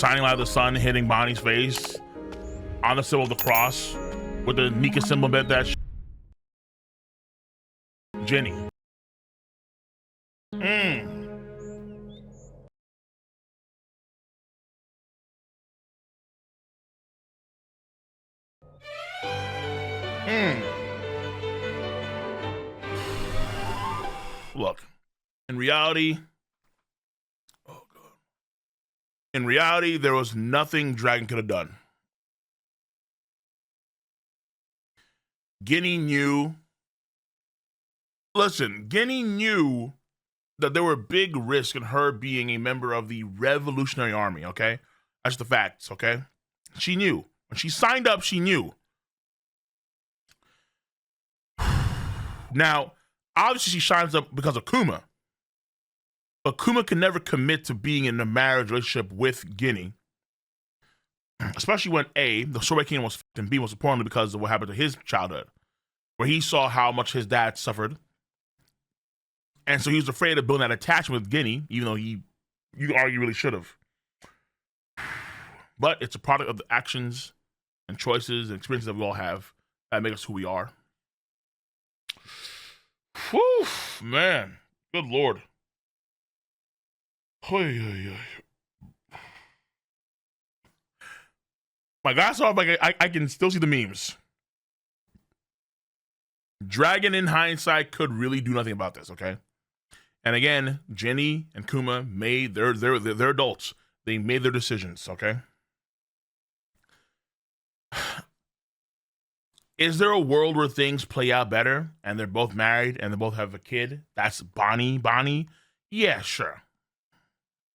shining light of the sun hitting Bonnie's face on the symbol of the cross with the Nika symbol bit that Ginny. Look, in reality, oh god. In reality, there was nothing Dragon could have done. Ginny knew. Listen, Ginny knew that there were big risks in her being a member of the Revolutionary Army, okay? That's the facts, okay? She knew. When she signed up, she knew. Now, obviously, she signs up because of Kuma. But Kuma can never commit to being in a marriage relationship with Ginny. Especially when A, the Sorbet King was f***ed, and B, most importantly, because of what happened to his childhood. Where he saw how much his dad suffered. And so he was afraid of building that attachment with Ginny, even though you could argue really should have. But it's a product of the actions and choices and experiences that we all have that make us who we are. Whew, man. Good Lord. My glass off, like I can still see the memes. Dragon, in hindsight, could really do nothing about this, okay? And again, Ginny and Kuma made they're adults. They made their decisions, okay? Is there a world where things play out better and they're both married and they both have a kid? That's Bonney. Yeah, sure.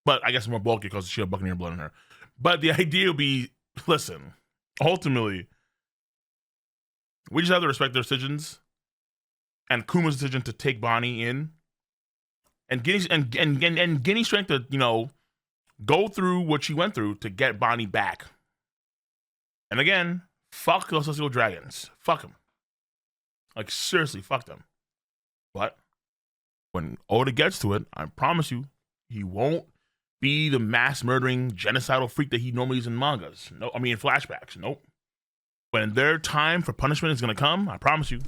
But I guess more bulky because she had Buccaneer blood in her. But the idea would be, listen, ultimately, we just have to respect their decisions. And Kuma's decision to take Bonney in, and Ginny's strength to, you know, go through what she went through to get Bonney back. And again, fuck those celestial dragons. Fuck them. Like, seriously, fuck them. But when Oda gets to it, I promise you, he won't be the mass murdering genocidal freak that he normally is in mangas. No, I mean in flashbacks. Nope. When their time for punishment is gonna come, I promise you.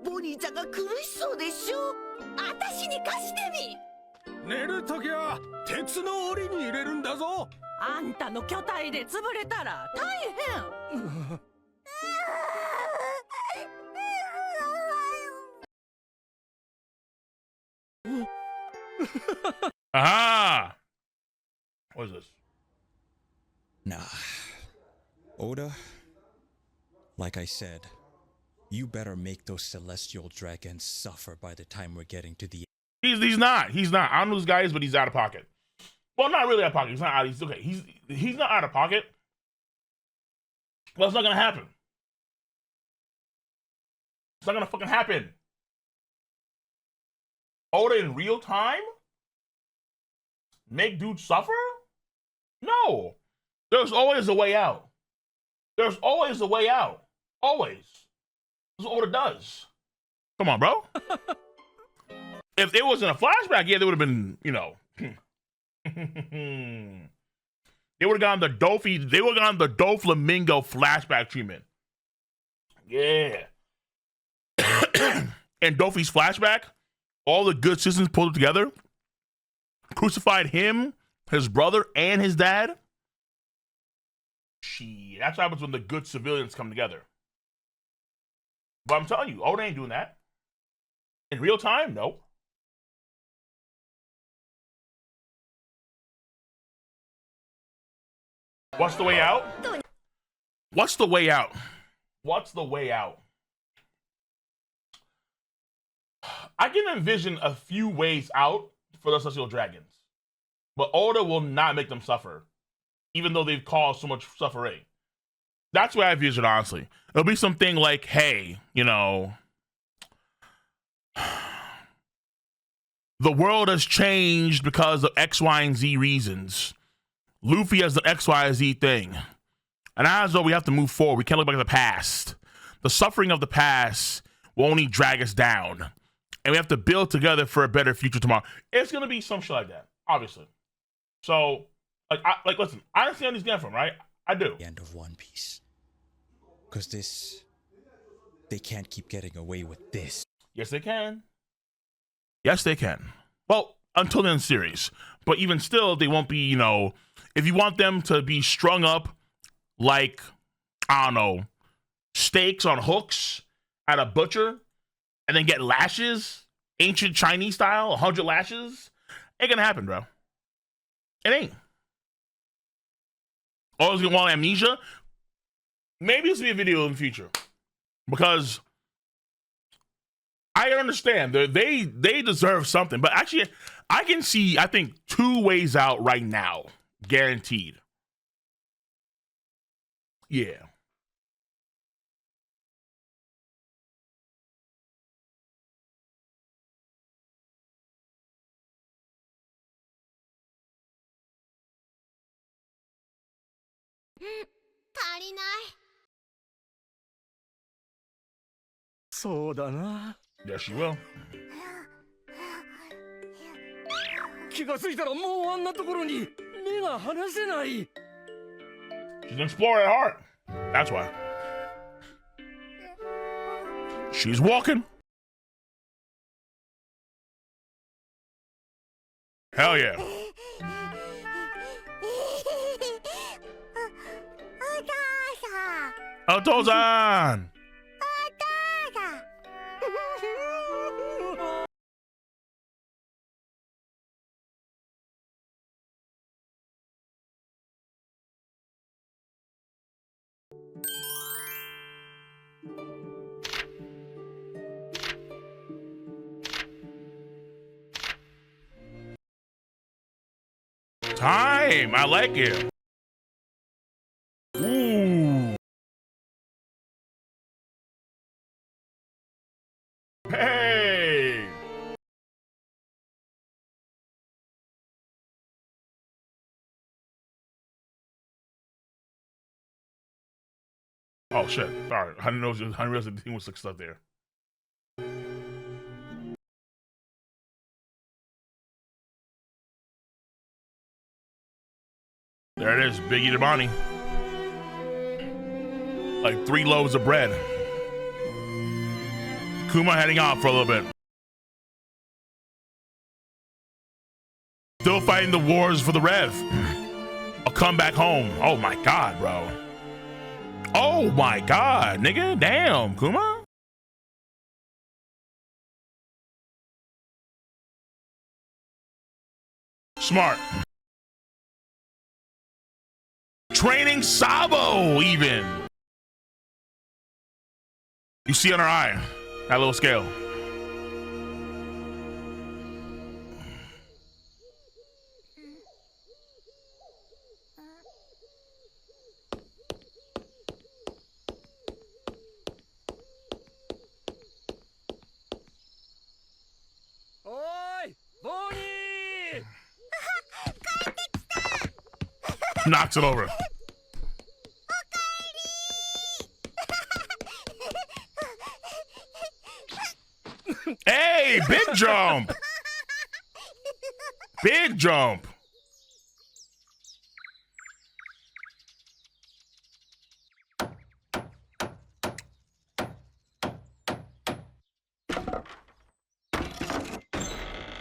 Bonney ちゃんが苦しそうでしょ。私に貸してみ。寝るときは鉄の檻に入れるんだぞ。あんたの巨体で潰れたら大変。Aha! What is this? Nah. Oda, like I said, you better make those celestial dragons suffer by the time we're getting to the He's not. I don't know this guy is, but he's out of pocket. Well, not really out of pocket. He's not out. He's okay. He's not out of pocket. Well, it's not gonna happen. It's not gonna fucking happen. Oda in real time? Make dudes suffer? No. There's always a way out. There's always a way out. Always. That's what Oda does. Come on, bro. If it was in a flashback, yeah, they would have been, you know. They would have gone the Doflamingo flashback treatment. Yeah. And Dofi's flashback, all the good citizens pulled it together, crucified him, his brother, and his dad. Shit, that's what happens when the good civilians come together. But I'm telling you, Oda ain't doing that. In real time, no. What's the way out? What's the way out? What's the way out? I can envision a few ways out for the celestial dragons, but Oda will not make them suffer, even though they've caused so much suffering. That's why I view it, honestly. It'll be something like, hey, you know, the world has changed because of X, Y, and Z reasons. Luffy has the X, Y, and Z thing. And as though we have to move forward, we can't look back at the past. The suffering of the past will only drag us down. And we have to build together for a better future tomorrow. It's going to be some shit like that, obviously. So, listen, I understand where he's getting from, right? I do. The end of One Piece. Because they can't keep getting away with this. Yes, they can. Yes, they can. Well, until the end series. But even still, they won't be, you know, if you want them to be strung up like, I don't know, steaks on hooks at a butcher and then get lashes, ancient Chinese style, 100 lashes, ain't gonna happen, bro. It ain't. Oh, it's gonna want amnesia? Maybe this will be a video in the future. Because I understand they deserve something, but actually I can see, I think, 2 ways out right now, guaranteed. Yeah. Yes, she will. 気がついたらもうあんなところに目が離せない。 She's an explorer at heart. That's why. She's walking. Hell yeah. Otozan. Time. I like it. Ooh. Hey. Oh shit. Sorry. I didn't realize the team was like stuff there. There it is, Big Eater Bonney. Like 3 loaves of bread. Kuma heading off for a little bit. Still fighting the wars for the Rev. I'll come back home. Oh my god, bro. Oh my god, nigga. Damn, Kuma. Smart. Training Sabo, even. You see on her eye, that little scale. Oi, Bonney! Knocks it over. Hey, big jump. Big jump.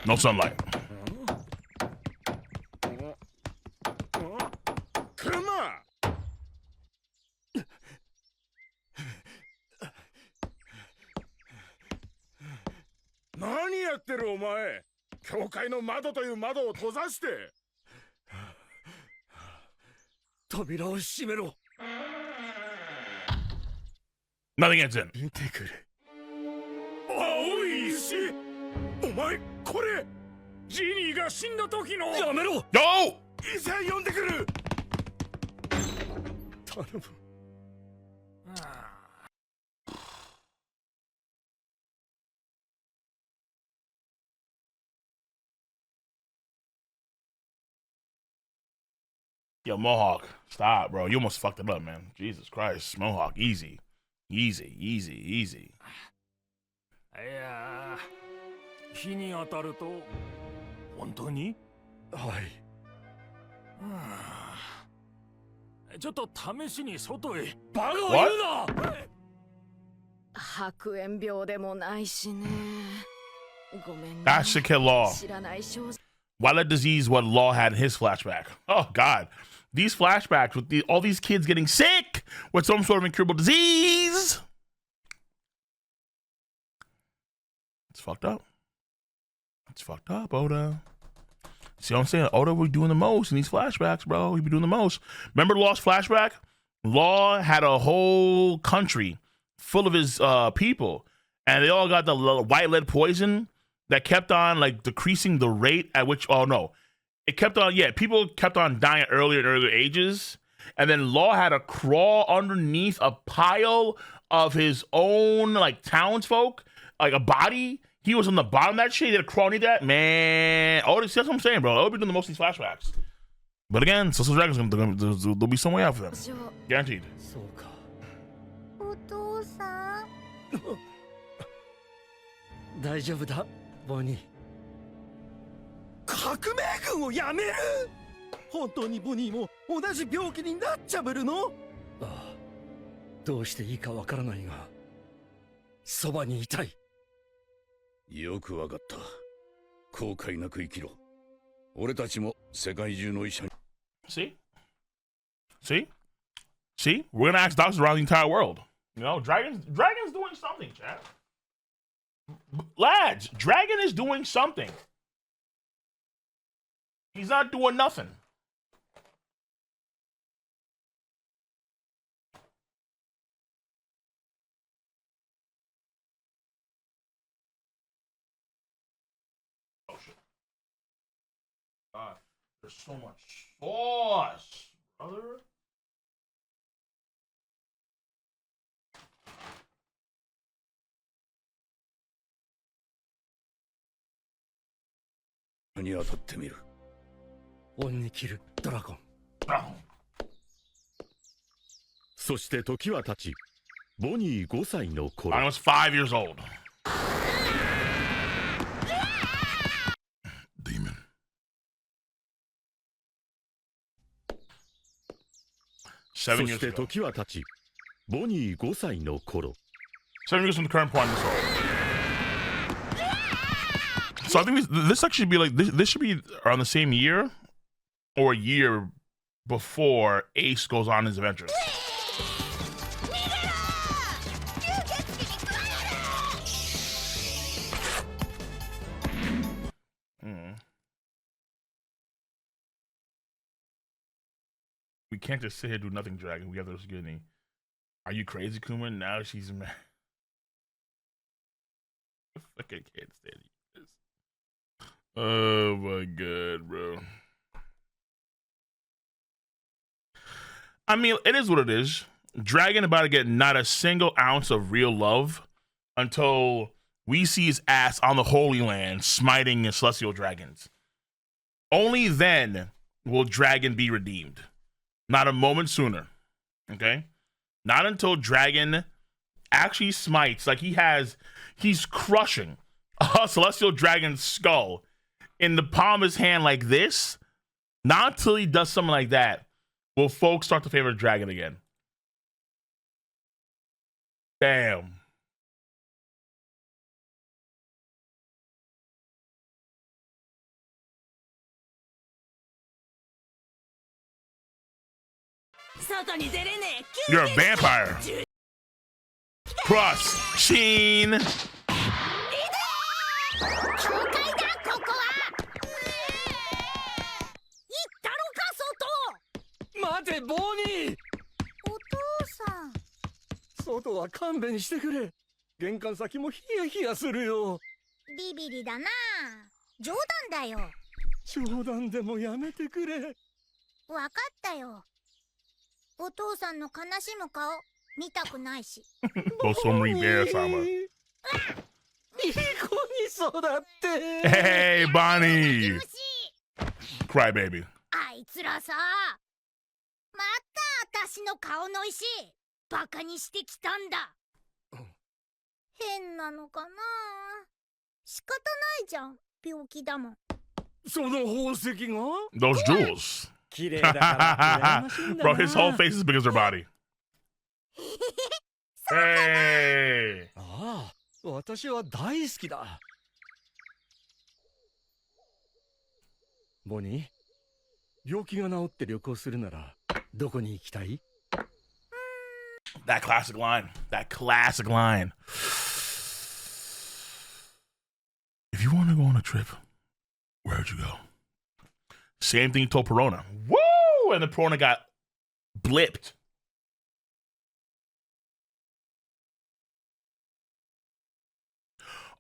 No sunlight. Kuma! 何やってるお前。教会の窓という窓を閉ざして。扉を閉めろ。 Nothing gets in. 見てくれ。青い石。お前これジニーが死んだ時の。やめろ。Yo! 医者呼んでくる。頼む。Yo, Mohawk, stop, bro. You almost fucked it up, man. Jesus Christ. Mohawk, easy. Easy, easy, easy. いやー、日に当たると本当に？はい。ちょっと試しに外へ。バカを言うな。白煙病でもないしね。ごめんね。 That should kill Law. 知らない症状。 Why let disease what Law had in his flashback? Oh, God. These flashbacks with all these kids getting sick with some sort of incurable disease. It's fucked up. It's fucked up, Oda. See what I'm saying? Oda was doing the most in these flashbacks, bro. He be doing the most. Remember Law's flashback? Law had a whole country full of his people, and they all got the white lead poison that kept on like decreasing the rate at which, oh no, it kept on, yeah, people kept on dying at earlier and earlier ages, and then Law had to crawl underneath a pile of his own like townsfolk, like a body. He was on the bottom of that shit. He had to crawl underneath that. Man, oh, that's what I'm saying, bro. I'll be doing the most of these flashbacks. But again, Celestial Dragons, there'll be some way out for them. Guaranteed. そうか。お父さん。大丈夫だ、ボニー。革命軍をやめる？本当にボニーも同じ病気になっちゃべるの？ああ、どうしていいかわからないが、そばにいたい。よくわかった。後悔なく生きろ。俺たちも世界中の医者に。See? See? See? We're gonna ask doctors around the entire world. You know, Dragon's doing something, chat. Lads, Dragon is doing something. He's not doing nothing. Oh shit. God, there's so much sauce, brother. ...に当たってみる。恩に切るドラゴン。そして時は経ち、ボニー5歳の頃。I was 5 years old. Demon. 7 years そして時は経ち、ボニー5歳の頃。7 years from the current point in this world. So I think this actually be like this should be around the same year or a year before Ace goes on his adventures. We can't just sit here and do nothing, Dragon. We have those Ginny. Are you crazy, Kuma? Now she's mad. I fucking can't stand you. Oh my god, bro. I mean, it is what it is. Dragon about to get not a single ounce of real love until we see his ass on the Holy Land smiting the celestial dragons. Only then will Dragon be redeemed. Not a moment sooner. Okay? Not until Dragon actually smites, like he's crushing a celestial dragon's skull in the palm of his hand like this. Not until he does something like that will folks start to favor Dragon again. Damn. You're a vampire. Cross. Sheen. 待て、ボニー。お父さん。外は勘弁してくれ。玄関先もヒヤヒヤするよ。ビビリだな。冗談だよ。冗談でもやめてくれ。わかったよ。お父さんの悲しむ顔見たくないし。いい子に育って。Hey, Bonney. Cry baby. あいつらさ、私の顔の石バカにしてきたんだ。変なのかな。仕方ないじゃん、病気だもん。その宝石が Those jewels. 綺麗だから羨ましいんだな。 Bro, his whole face is as big as her body. Hey! ああ、私は大好きだ。ボニー、病気が治って旅行するならどこに行きたい？ That classic line. That classic line. If you want to go on a trip, where'd you go? Same thing you told Perona. Woo! And the Perona got blipped.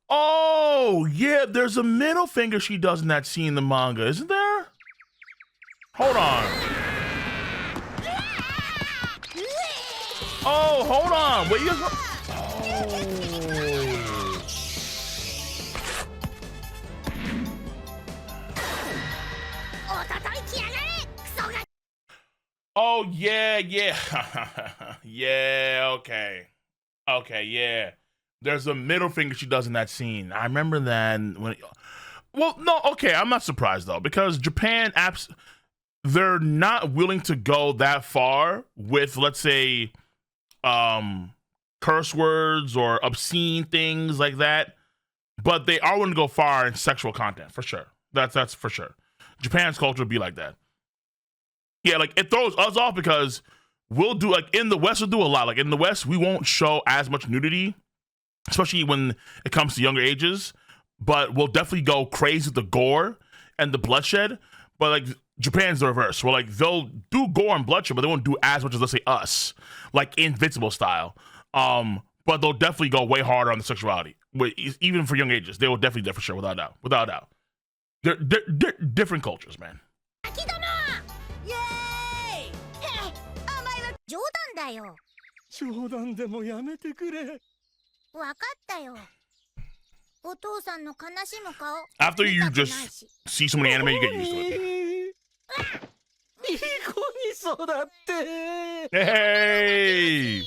Oh, yeah, there's a middle finger she does in that scene in the manga, isn't there? Hold on. Oh, hold on. Wait, you guys... Oh, yeah, yeah. Yeah, okay. Okay, yeah. There's a middle finger she does in that scene. I remember that when... Well, no, okay, I'm not surprised, though, because Japan, they're not willing to go that far with, let's say, curse words or obscene things like that, but they are willing to go far in sexual content, for sure. That's for sure. Japan's culture would be like that. Yeah, like, it throws us off because we'll do, like, in the West, we'll do a lot. Like, in the West, we won't show as much nudity, especially when it comes to younger ages, but we'll definitely go crazy with the gore and the bloodshed. But, like, Japan's the reverse. Well, like, they'll do gore and bloodshed, but they won't do as much as, let's say, us, like Invincible style. But they'll definitely go way harder on the sexuality, even for young ages. They will definitely do that for sure, without a doubt. Without a doubt. They're different cultures, man. 冗談だよ。冗談でもやめてくれ。わかったよ。お父さんの悲しむ顔。 After you just see so many anime, you get used to it. いい子に育って。Hey!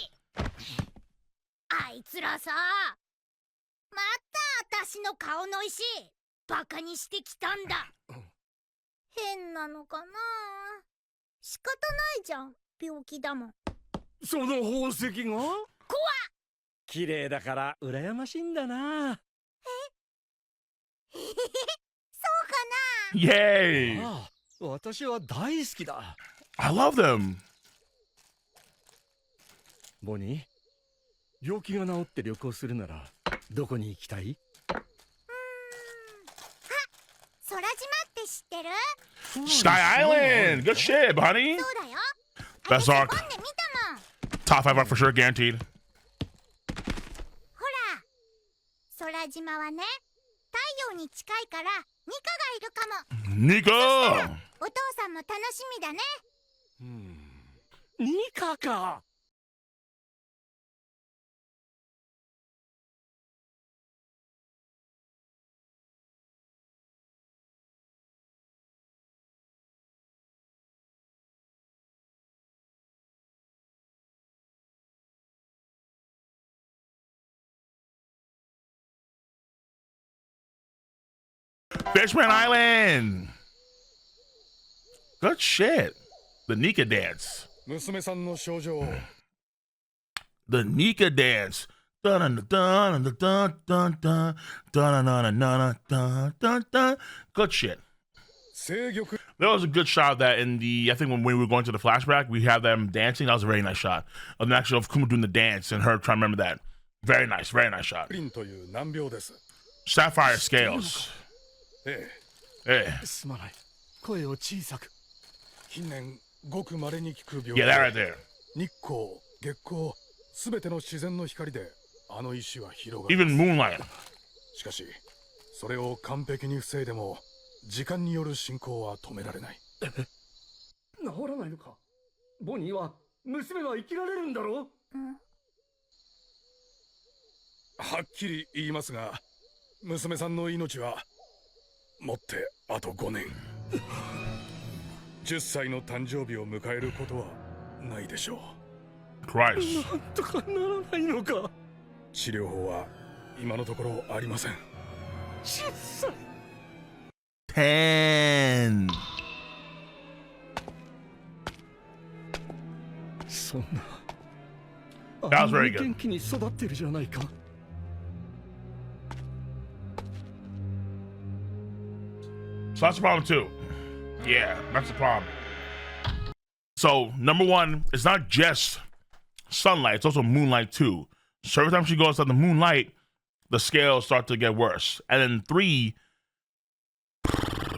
あいつらさ、また私の顔の石バカにしてきたんだ。変なのかな。仕方ないじゃん、病気だもん。その宝石が怖っ。綺麗だから羨ましいんだな。そうかな。 Yay! ああ、私は大好きだ。I love them. ボニー、病気が治って旅行するならどこに行きたい？空島って知ってる？ Sky Island! Good shit, Bonney! そうだよ。 Best arc. 本で見たもん。 Top 5 arc for sure, guaranteed. ほら、空島はね、太陽に近いからニカがいるかも。 Nika! お父さんも楽しみだね。ニカか。Fishman Island! Good shit. The Nika dance. 娘さんの症状 The Nika dance. Dun dun dun dun dun dun dun dun dun dun dun. Good shit. 制御 There was a good shot of that in the, I think when we were going to the flashback, we had them dancing. That was a very nice shot. Of actually of Kuma doing the dance and her trying to remember that. Very nice shot. リンという難病です Sapphire Scales. え Yeah. すまない。声を小さく。近年ごく稀に効く病 Yeah, that right there. 日光月光すべての自然の光であの石は広がる Even Moonlight. しかしそれを完璧に防いでも時間による進行は止められない治らないのか。ボニーは娘は生きられるんだろう。はっきり言いますが娘さんの命はもってあと5年10歳の誕生日を迎えることはないでしょ Christ. う。なんとかならないのか。治療法は今のところありません。小さい。 10. そんな。 That was very good. 元気に育ってるじゃないか。 So that's the problem too. Yeah, that's the problem. So number one, it's not just sunlight; it's also moonlight too. So every time she goes outside the moonlight, the scales start to get worse. And then 3,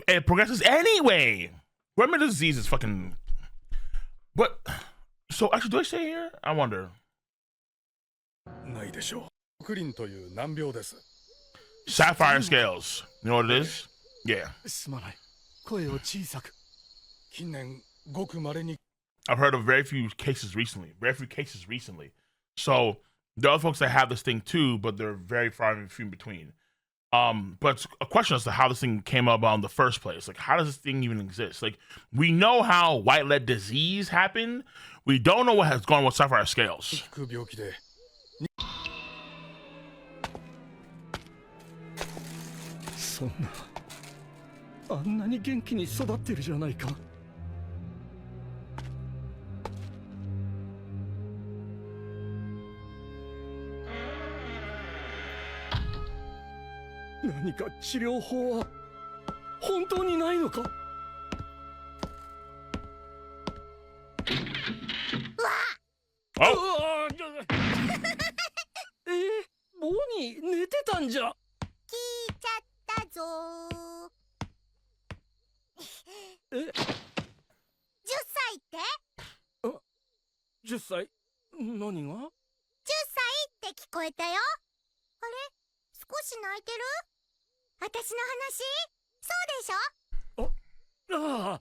it progresses anyway. Women disease is fucking. What? So actually, do I say here? I wonder. ないでしょう。クリンという難病です。 Sapphire Scales. You know what it is? Yeah. すまない。声を小さく。近年ごく稀に。 I've heard of very few cases recently. So there are folks that have this thing too, but they're very far and few in between. But it's a question as to how this thing came about in the first place. Like, how does this thing even exist? Like, we know how white lead disease happened. We don't know what has gone with Sapphire Scales. 聞く病気で。そんな。あんなに元気に育ってるじゃないか。 何か治療法は本当にないのか。Oh! ボニー寝てたんじゃ。聞いちゃったぞー。え、 10歳って10歳何が。 10歳って聞こえたよ。あれ、少し泣いてる？私の話？そうでしょ？ああ、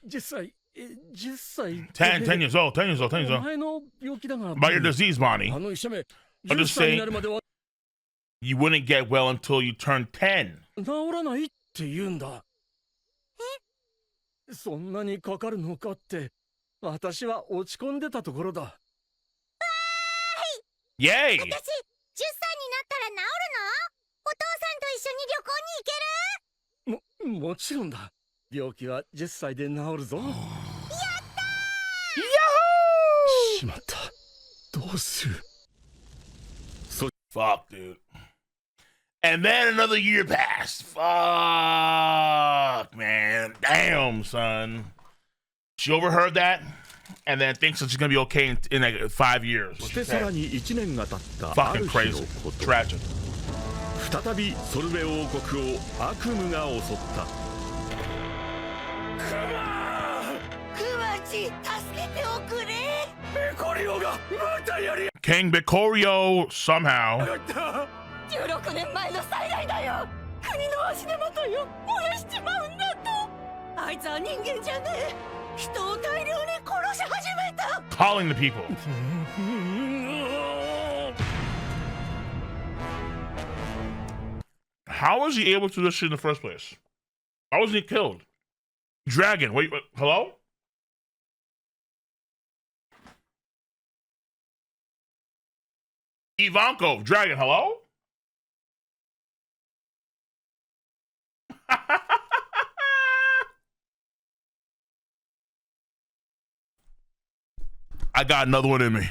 10歳、10歳。10 years old. 10 years old. 10 years お old. 前の病気だが。 About your disease, Bonnie. あの医者め、 I'm 10 just 歳に saying なるまでは you wouldn't get well until you turn 10. 治らないって言うんだ。え？そんなにかかるのかって、私は落ち込んでたところだ。 Yay! 私、10歳になったら治るの？お父さんと一緒に旅行に行ける？もちろんだ。病気は10歳で治るぞ。やったー！しまった。どうする？ Fuck, dude. And then another year passed. Fuck, man. Damn, son. She overheard that and then thinks that she's gonna be okay in like 5 years. そしてさらに1年が経ったあ Fucking る日 crazy. のこと Tragic. 再びソルベ王国を悪夢が襲ったクマチ、助けておくれ。 King Bicorio somehow 16年前の災害だよ。国の足手まといを燃やしちまうんだと。あいつは人間じゃねえ。人を大量に殺し始めた。 calling the people. How was he able to do this shit in the first place? How wasn't he killed? Dragon, wait, hello? Ivankov, Dragon, hello? I got another one in me.